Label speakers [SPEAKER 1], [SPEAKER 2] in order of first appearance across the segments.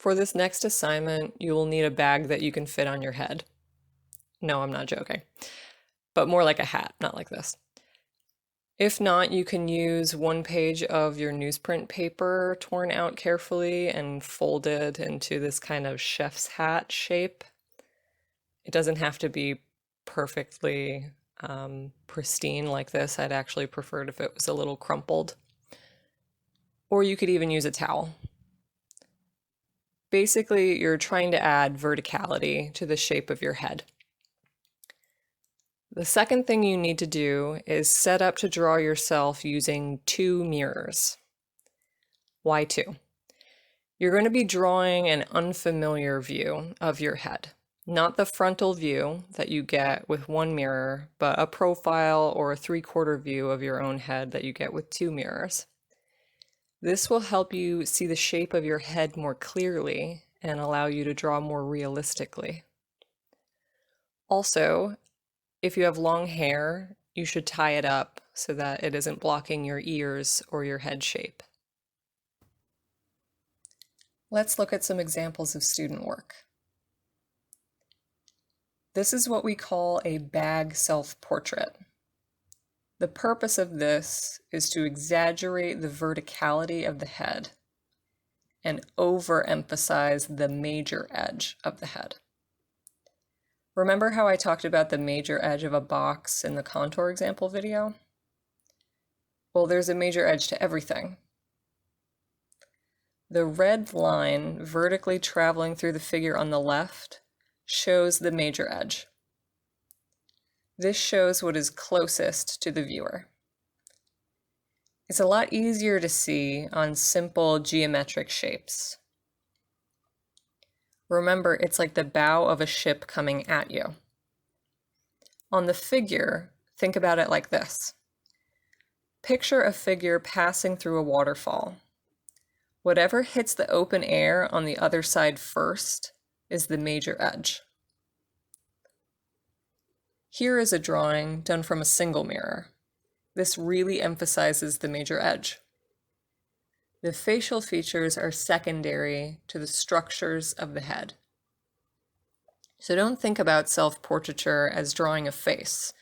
[SPEAKER 1] For this next assignment, you will need a bag that you can fit on your head. No, I'm not joking, but more like a hat, not like this. If not, you can use one page of your newsprint paper torn out carefully and folded into this kind of chef's hat shape. It doesn't have to be perfectly pristine like this. I'd actually preferred if it was a little crumpled. Or you could even use a towel. Basically, you're trying to add verticality to the shape of your head. The second thing you need to do is set up to draw yourself using two mirrors. Why two? You're going to be drawing an unfamiliar view of your head. Not the frontal view that you get with one mirror, but a profile or a three-quarter view of your own head that you get with two mirrors. This will help you see the shape of your head more clearly and allow you to draw more realistically. Also, if you have long hair, you should tie it up so that it isn't blocking your ears or your head shape. Let's look at some examples of student work. This is what we call a bag self-portrait. The purpose of this is to exaggerate the verticality of the head and overemphasize the major edge of the head. Remember how I talked about the major edge of a box in the contour example video? Well, there's a major edge to everything. The red line vertically traveling through the figure on the left shows the major edge. This shows what is closest to the viewer. It's a lot easier to see on simple geometric shapes. Remember, it's like the bow of a ship coming at you. On the figure, think about it like this. Picture a figure passing through a waterfall. Whatever hits the open air on the other side first is the major edge. Here is a drawing done from a single mirror. This really emphasizes the major edge. The facial features are secondary to the structures of the head. So don't think about self-portraiture as drawing a face.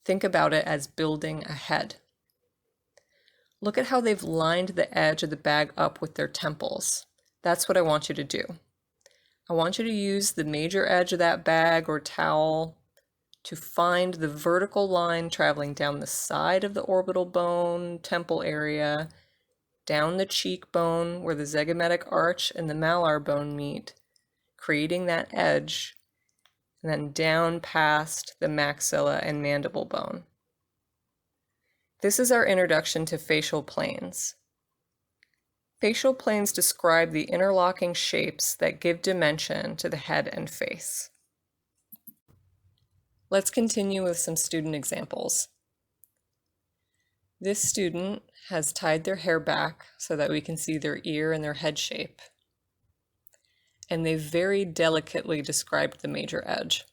[SPEAKER 1] Think about it as building a head. Look at how they've lined the edge of the bag up with their temples. That's what I want you to do. I want you to use the major edge of that bag or towel to find the vertical line traveling down the side of the orbital bone, temple area, down the cheekbone where the zygomatic arch and the malar bone meet, creating that edge, and then down past the maxilla and mandible bone. This is our introduction to facial planes. Facial planes describe the interlocking shapes that give dimension to the head and face. Let's continue with some student examples. This student has tied their hair back so that we can see their ear and their head shape. And they've very delicately described the major edge.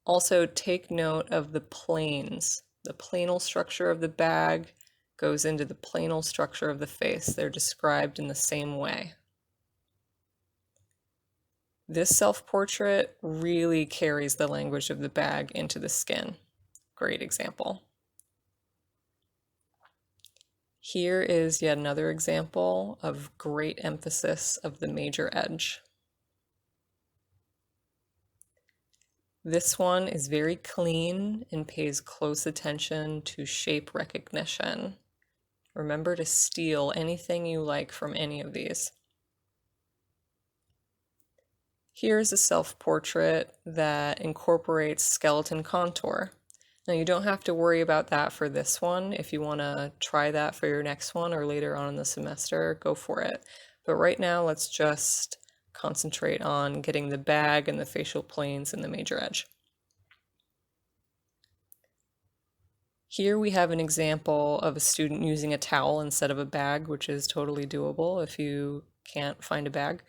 [SPEAKER 1] Also, take note of the planes. The planal structure of the bag goes into the planal structure of the face. They're described in the same way. This self-portrait really carries the language of the bag into the skin. Great example. Here is yet another example of great emphasis of the major edge. This one is very clean and pays close attention to shape recognition. Remember to steal anything you like from any of these. Here's a self-portrait that incorporates skeleton contour. Now you don't have to worry about that for this one. If you want to try that for your next one or later on in the semester, go for it. But right now, let's just concentrate on getting the bag and the facial planes and the major edge. Here we have an example of a student using a towel instead of a bag, which is totally doable if you can't find a bag.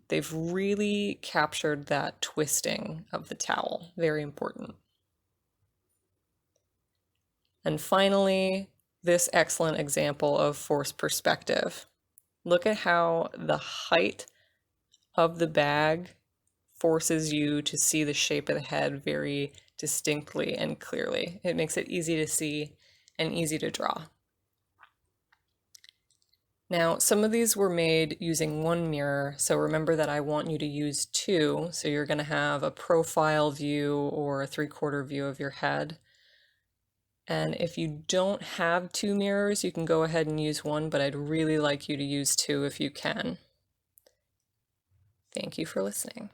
[SPEAKER 1] They've really captured that twisting of the towel, very important. And finally, this excellent example of forced perspective. Look at how the height of the bag forces you to see the shape of the head very distinctly and clearly. It makes it easy to see and easy to draw. Now, some of these were made using one mirror, so remember that I want you to use two. So you're going to have a profile view or a 3/4 view of your head. And if you don't have two mirrors, you can go ahead and use one, but I'd really like you to use two if you can. Thank you for listening.